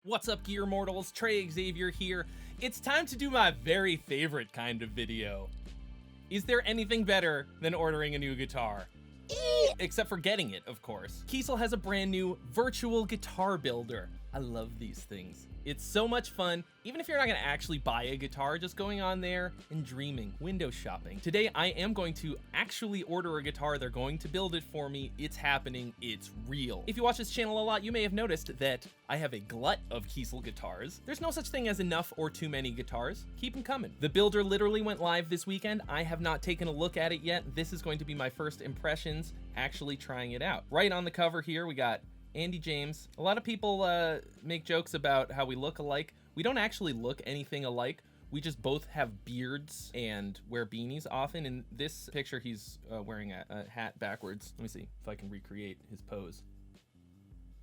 What's up, Gear Mortals? Trey Xavier here. It's time to do my very favorite kind of video. Is there anything better than ordering a new guitar? Except for getting it, of course. KIESEL has a brand new virtual guitar builder. I love these things. It's so much fun, even if you're not gonna actually buy a guitar, just going on there and dreaming, window shopping. Today, I am going to actually order a guitar. They're going to build it for me. It's happening, it's real. If you watch this channel a lot, you may have noticed that I have a glut of KIESEL guitars. There's no such thing as enough or too many guitars. Keep them coming. The builder literally went live this weekend. I have not taken a look at it yet. This is going to be my first impressions actually trying it out. Right on the cover here, we got Andy James. A lot of people make jokes about how we look alike. We don't actually look anything alike. We just both have beards and wear beanies often. In this picture, he's wearing a hat backwards. Let me see if I can recreate his pose.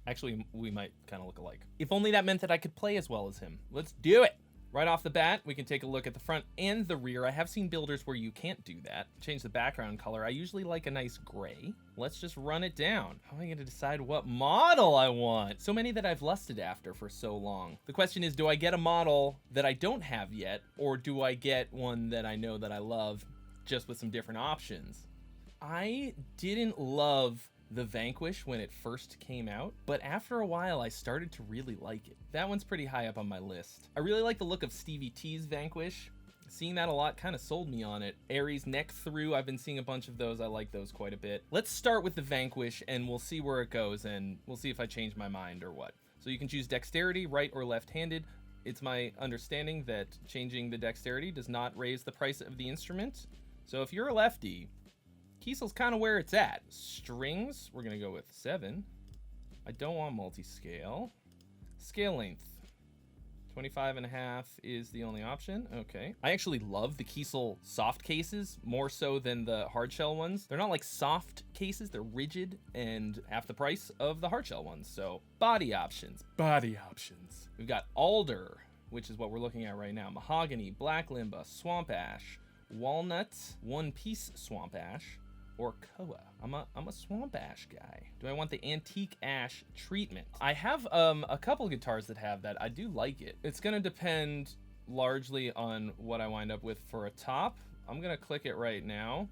Actually, we might kind of look alike. If only that meant that I could play as well as him. Let's do it. Right off the bat, we can take a look at the front and the rear. I have seen builders where you can't do that. Change the background color. I usually like a nice gray. Let's just run it down. How am I gonna decide what model I want? So many that I've lusted after for so long. The question is, do I get a model that I don't have yet, or do I get one that I know that I love, just with some different options? I didn't love the Vanquish when it first came out, but after a while I started to really like it. That one's pretty high up on my list. I really like the look of Stevie T's Vanquish. Seeing that a lot kind of sold me on it. Aries neck through, I've been seeing a bunch of those. I like those quite a bit. Let's start with the Vanquish and we'll see where it goes, and we'll see if I change my mind or what. So you can choose dexterity, right or left-handed. It's my understanding that changing the dexterity does not raise the price of the instrument. So if you're a lefty, KIESEL's kind of where it's at. Strings, we're gonna go with 7. I don't want multi-scale. Scale length, 25.5 is the only option. Okay. I actually love the KIESEL soft cases more so than the hard shell ones. They're not like soft cases, they're rigid and half the price of the hard shell ones. So body options. We've got alder, which is what we're looking at right now. Mahogany, black limba, swamp ash, walnut, one-piece swamp ash, or koa. I'm a swamp ash guy. Do I want the antique ash treatment? I have a couple guitars that have that. I do like it. It's gonna depend largely on what I wind up with for a top. I'm gonna click it right now.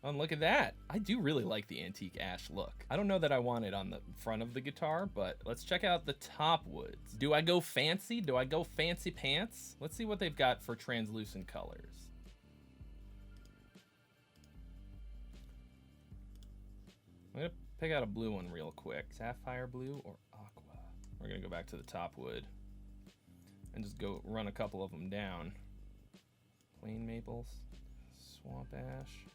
Oh, and look at that. I do really like the antique ash look. I don't know that I want it on the front of the guitar, but let's check out the top woods. Do I go fancy? Do I go fancy pants? Let's see what they've got for translucent colors. I'm gonna pick out a blue one real quick. Sapphire blue or aqua. We're gonna go back to the top wood and just go run a couple of them down. Plain maples, swamp ash.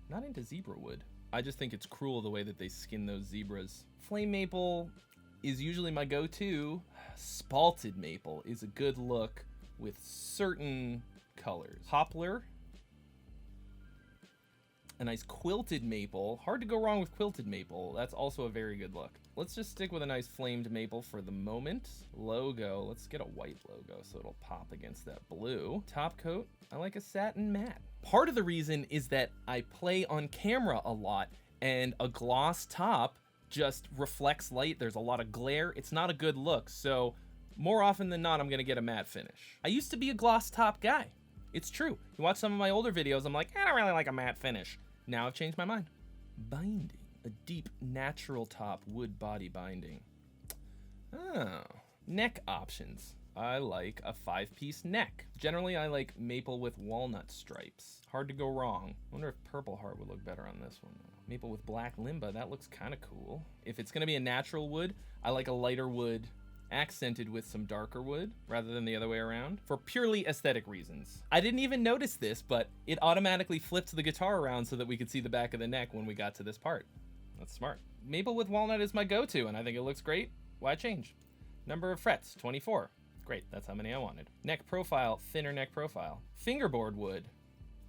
Not into zebra wood. I just think it's cruel the way that they skin those zebras. Flame maple is usually my go-to. Spalted maple is a good look with certain colors. Poplar. A nice quilted maple. Hard to go wrong with quilted maple. That's also a very good look. Let's just stick with a nice flamed maple for the moment. Logo, let's get a white logo so it'll pop against that blue. Top coat, I like a satin matte. Part of the reason is that I play on camera a lot and a gloss top just reflects light. There's a lot of glare. It's not a good look. So more often than not, I'm gonna get a matte finish. I used to be a gloss top guy. It's true. You watch some of my older videos, I'm like, I don't really like a matte finish. Now I've changed my mind. Binding, a deep natural top wood body binding. Oh, neck options. I like a 5-piece neck. Generally, I like maple with walnut stripes. Hard to go wrong. I wonder if purple heart would look better on this one. Maple with black limba, that looks kind of cool. If it's gonna be a natural wood, I like a lighter wood accented with some darker wood rather than the other way around for purely aesthetic reasons. I didn't even notice this, but it automatically flipped the guitar around so that we could see the back of the neck when we got to this part. That's smart. Maple with walnut is my go-to and I think it looks great. Why change? Number of frets, 24. Great, that's how many I wanted. Neck profile, thinner neck profile. Fingerboard wood.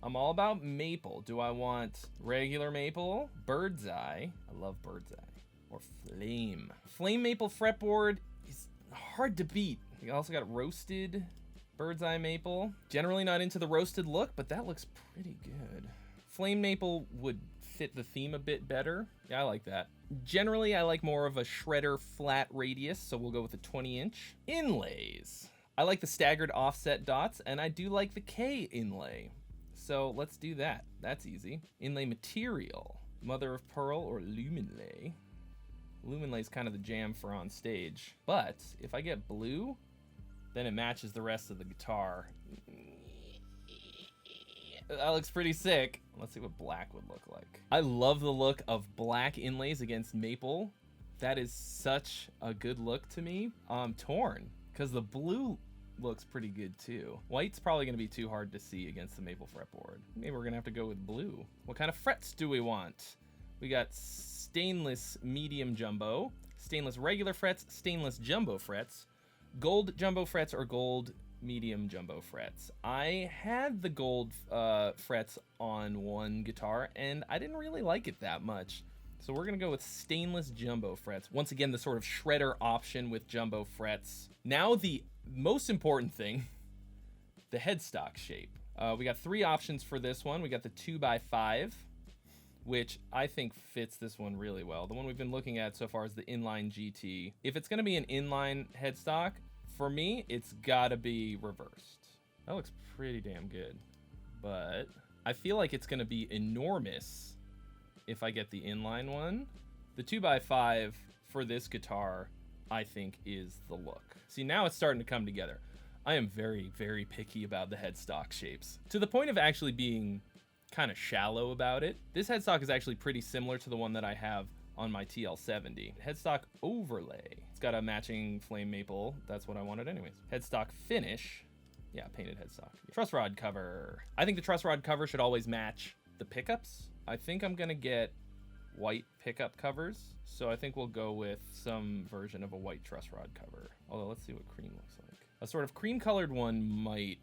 I'm all about maple. Do I want regular maple? Bird's eye. I love bird's eye. Or flame. Flame maple fretboard is hard to beat. You also got roasted bird's eye maple. Generally not into the roasted look, but that looks pretty good. Flame maple would fit the theme a bit better. Yeah, I like that. Generally, I like more of a shredder flat radius, so we'll go with a 20-inch. Inlays. I like the staggered offset dots, and I do like the K inlay. So let's do that. That's easy. Inlay material. Mother of pearl or luminlay. Luminlay is kind of the jam for on stage. But if I get blue, then it matches the rest of the guitar. That looks pretty sick. Let's see what black would look like. I love the look of black inlays against maple. That is such a good look to me. I'm torn because the blue looks pretty good too. White's probably gonna be too hard to see against the maple fretboard. Maybe we're gonna have to go with blue. What kind of frets do we want? We got stainless medium jumbo, stainless regular frets, stainless jumbo frets, gold jumbo frets, or gold medium jumbo frets. I had the gold frets on one guitar and I didn't really like it that much. So we're gonna go with stainless jumbo frets. Once again, the sort of shredder option with jumbo frets. Now the most important thing, the headstock shape. We got 3 options for this one. We got the 2x5, which I think fits this one really well. The one we've been looking at so far is the inline GT. If it's gonna be an inline headstock, for me, it's gotta be reversed. That looks pretty damn good, but I feel like it's gonna be enormous if I get the inline one. The 2x5 for this guitar, I think, is the look. See, now it's starting to come together. I am very, very picky about the headstock shapes, to the point of actually being kind of shallow about it. This headstock is actually pretty similar to the one that I have on my TL70. Headstock overlay. It's got a matching flame maple. That's what I wanted anyways. Headstock finish. Yeah, painted headstock. Truss rod cover. I think the truss rod cover should always match the pickups. I think I'm gonna get white pickup covers, so I think we'll go with some version of a white truss rod cover. Although, let's see what cream looks like. A sort of cream colored one might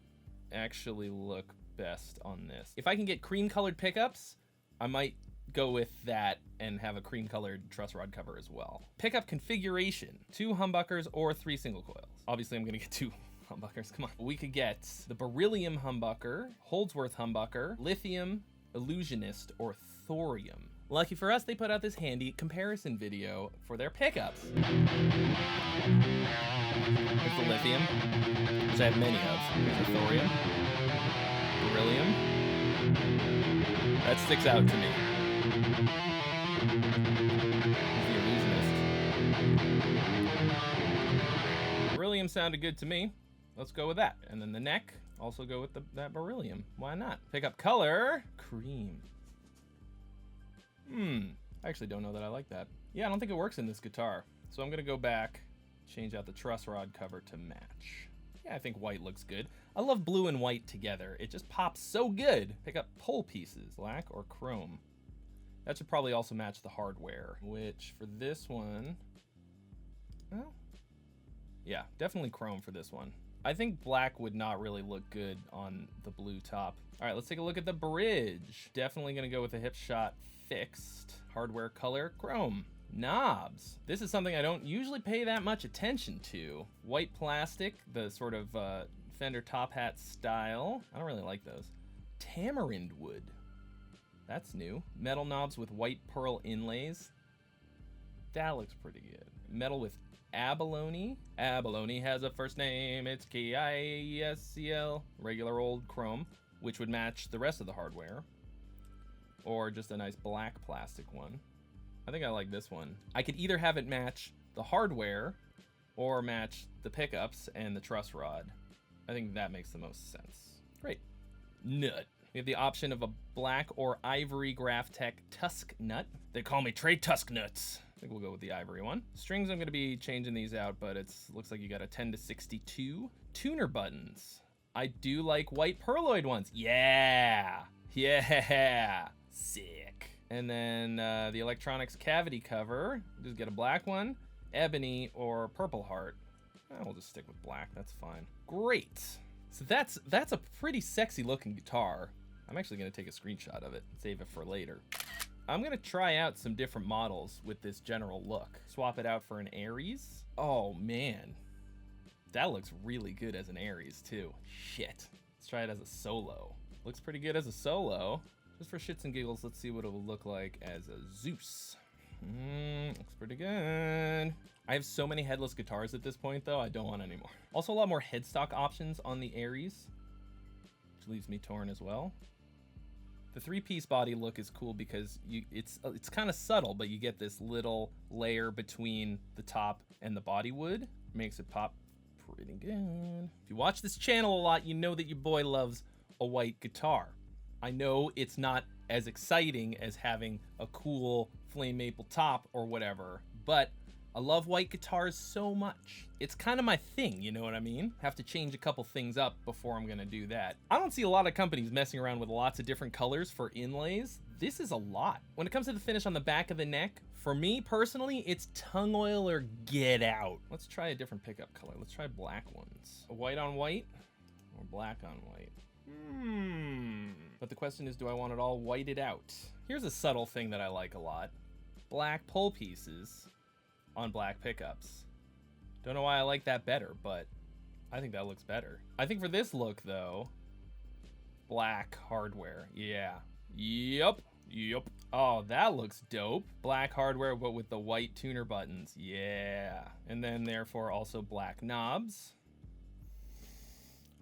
actually look best on this. If I can get cream colored pickups, I might go with that and have a cream colored truss rod cover as well. Pickup configuration, 2 humbuckers or 3 single coils. Obviously I'm gonna get 2 humbuckers, come on. We could get the beryllium humbucker, Holdsworth humbucker, lithium, illusionist, or thorium. Lucky for us, they put out this handy comparison video for their pickups. There's the lithium, which I have many of. There's the thorium, beryllium. That sticks out to me. There's the illusionist. Beryllium sounded good to me. Let's go with that. And then the neck, also go with that beryllium. Why not? Pickup color, cream. I actually don't know that I like that. Yeah, I don't think it works in this guitar. So I'm gonna go back, change out the truss rod cover to match. Yeah, I think white looks good. I love blue and white together. It just pops so good. Pick up pole pieces, black or chrome. That should probably also match the hardware, which for this one, well, yeah, definitely chrome for this one. I think black would not really look good on the blue top. All right, let's take a look at the bridge. Definitely gonna go with a hip shot fixed. Hardware color, chrome. Knobs. This is something I don't usually pay that much attention to. White plastic, the sort of Fender top hat style. I don't really like those. Tamarind wood. That's new. Metal knobs with white pearl inlays. That looks pretty good. Metal with abalone. Abalone has a first name. It's KIESEL. Regular old chrome, which would match the rest of the hardware. Or just a nice black plastic one. I think I like this one. I could either have it match the hardware or match the pickups and the truss rod. I think that makes the most sense. Great. Nut. We have the option of a black or ivory Graphtec Tusk nut. They call me Trey Tusk Nuts. I think we'll go with the ivory one. Strings, I'm gonna be changing these out, but looks like you got a 10-62. Tuner buttons. I do like white pearloid ones. Yeah. Yeah. Sick. And then the electronics cavity cover. Just get a black one, ebony, or purple heart. We'll just stick with black, that's fine. Great. So that's a pretty sexy looking guitar. I'm actually gonna take a screenshot of it, save it for later. I'm gonna try out some different models with this general look. Swap it out for an Aries. Oh man, that looks really good as an Aries too. Shit. Let's try it as a solo. Looks pretty good as a solo. Just for shits and giggles, let's see what it will look like as a Zeus. Looks pretty good. I have so many headless guitars at this point, though, I don't want any more. Also, a lot more headstock options on the Aries, which leaves me torn as well. The 3-piece body look is cool because it's kind of subtle, but you get this little layer between the top and the body wood. Makes it pop pretty good. If you watch this channel a lot, you know that your boy loves a white guitar. I know it's not as exciting as having a cool flame maple top or whatever, but I love white guitars so much. It's kind of my thing, you know what I mean? Have to change a couple things up before I'm gonna do that. I don't see a lot of companies messing around with lots of different colors for inlays. This is a lot. When it comes to the finish on the back of the neck, for me personally, it's tongue oil or get out. Let's try a different pickup color. Let's try black ones. White on white or black on white? But the question is, do I want it all whited out? Here's a subtle thing that I like a lot. Black pull pieces on black pickups. Don't know why I like that better, but I think that looks better. I think for this look though, black hardware. Yeah. Yep. Oh, that looks dope. Black hardware, but with the white tuner buttons. Yeah. And then therefore also black knobs.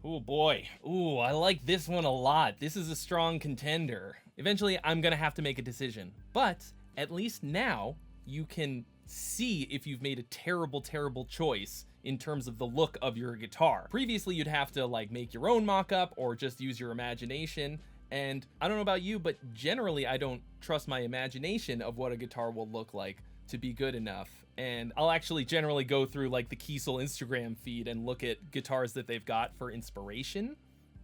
Oh boy. Ooh, I like this one a lot. This is a strong contender. Eventually, I'm gonna have to make a decision, but at least now you can see if you've made a terrible, terrible choice in terms of the look of your guitar. Previously, you'd have to like make your own mock-up or just use your imagination. And I don't know about you, but generally I don't trust my imagination of what a guitar will look like to be good enough. And I'll actually generally go through like the KIESEL Instagram feed and look at guitars that they've got for inspiration,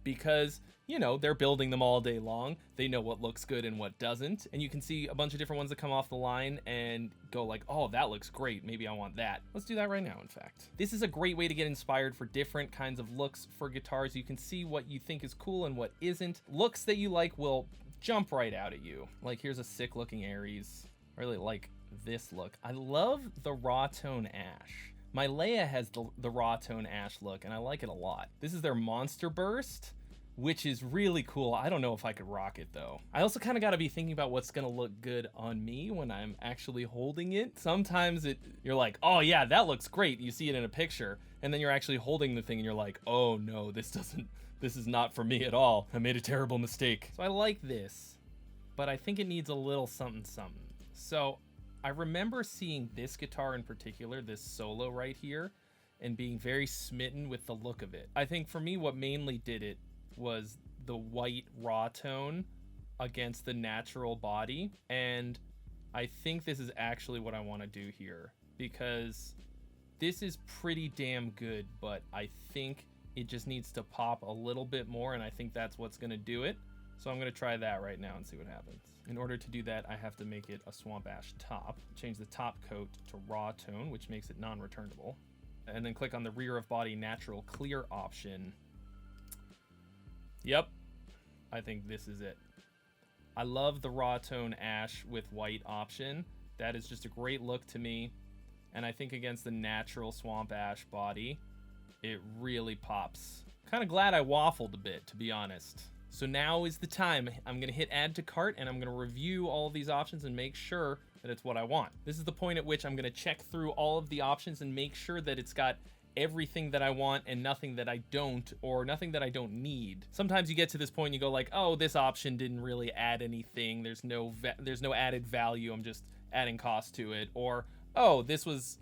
because, you know, they're building them all day long. They know what looks good and what doesn't. And you can see a bunch of different ones that come off the line and go like, oh, that looks great. Maybe I want that. Let's do that right now, in fact. This is a great way to get inspired for different kinds of looks for guitars. You can see what you think is cool and what isn't. Looks that you like will jump right out at you. Like here's a sick looking Aries. I really like this look. I love the raw tone ash. My Leia has the raw tone ash look, and I like it a lot. This is their Monster Burst, which is really cool. I don't know if I could rock it though. I also kind of got to be thinking about what's gonna look good on me when I'm actually holding it. Sometimes you're like, oh yeah, that looks great. You see it in a picture, and then you're actually holding the thing and you're like, oh no, this is not for me at all. I made a terrible mistake. So I like this, but I think it needs a little something something. So I remember seeing this guitar in particular, this solo right here, and being very smitten with the look of it. I think for me, what mainly did it was the white raw tone against the natural body. And I think this is actually what I want to do here, because this is pretty damn good, but I think it just needs to pop a little bit more, and I think that's what's going to do it. So I'm going to try that right now and see what happens. In order to do that, I have to make it a swamp ash top, change the top coat to raw tone, which makes it non-returnable, and then click on the rear of body natural clear option. Yep, I think this is it. I love the raw tone ash with white option. That is just a great look to me, and I think against the natural swamp ash body, it really pops. Kind of glad I waffled a bit, to be honest. So now is the time. I'm gonna hit add to cart, and I'm gonna review all of these options and make sure that it's what I want. This is the point at which I'm gonna check through all of the options and make sure that it's got everything that I want and nothing that I don't, or nothing that I don't need. Sometimes you get to this point and you go like, oh, this option didn't really add anything. There's no added value. I'm just adding cost to it. Or, oh, this was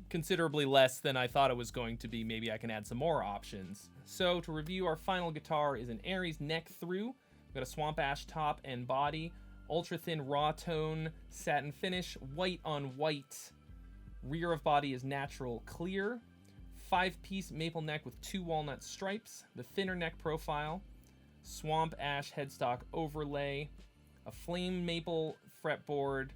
considerably less than I thought it was going to be. Maybe I can add some more options. So to review, our final guitar is an Aries neck through. We've got a swamp ash top and body, ultra thin raw tone satin finish, white on white. Rear of body is natural clear. 5-piece maple neck with 2 walnut stripes, the thinner neck profile, swamp ash headstock overlay, a flame maple fretboard,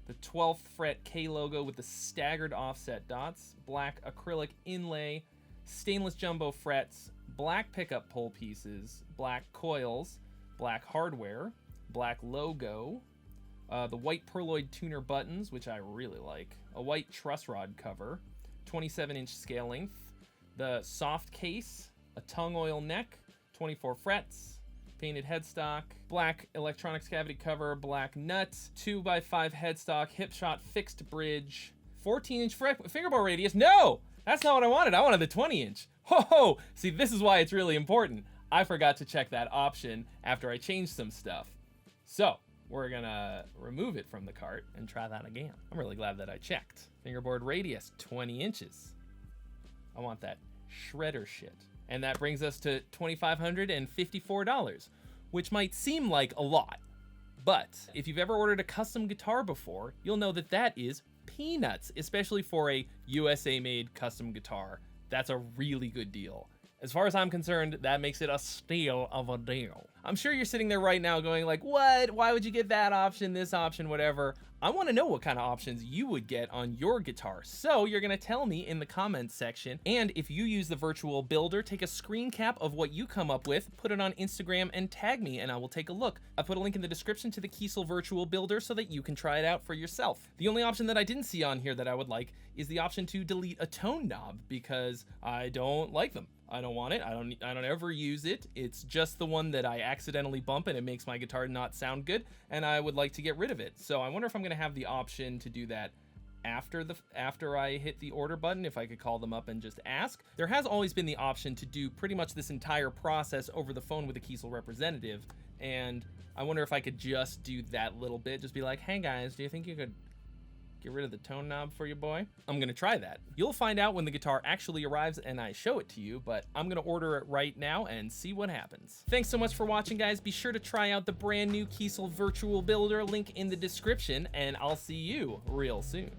the 12th fret K logo with the staggered offset dots, black acrylic inlay, stainless jumbo frets, black pickup pull pieces, black coils, black hardware, black logo, the white perloid tuner buttons, which I really like, a white truss rod cover, 27-inch scale length, the soft case, a tongue oil neck, 24 frets, painted headstock, black electronics cavity cover, black nuts, 2x5 headstock, hip shot fixed bridge, 14-inch fingerboard radius. No, that's not what I wanted. I wanted the 20-inch. Ho ho! See, this is why it's really important. I forgot to check that option after I changed some stuff. So we're gonna remove it from the cart and try that again. I'm really glad that I checked. Fingerboard radius, 20 inches. I want that shredder shit. And that brings us to $2,554, which might seem like a lot, but if you've ever ordered a custom guitar before, you'll know that that is peanuts, especially for a USA-made custom guitar. That's a really good deal. As far as I'm concerned, that makes it a steal of a deal. I'm sure you're sitting there right now going like, what? Why would you get that option, this option, whatever? I want to know what kind of options you would get on your guitar. So you're going to tell me in the comments section. And if you use the virtual builder, take a screen cap of what you come up with, put it on Instagram and tag me and I will take a look. I put a link in the description to the KIESEL virtual builder so that you can try it out for yourself. The only option that I didn't see on here that I would like is the option to delete a tone knob because I don't like them. I don't want it. I don't ever use it. It's just the one that I accidentally bump and it makes my guitar not sound good, and I would like to get rid of it. So I wonder if I'm gonna have the option to do that after I hit the order button, if I could call them up and just ask. There has always been the option to do pretty much this entire process over the phone with a KIESEL representative, and I wonder if I could just do that little bit, just be like, hey guys, do you think you could get rid of the tone knob for you, boy? I'm gonna try that. You'll find out when the guitar actually arrives and I show it to you, but I'm gonna order it right now and see what happens. Thanks so much for watching, guys. Be sure to try out the brand new KIESEL virtual builder, link in the description, and I'll see you real soon.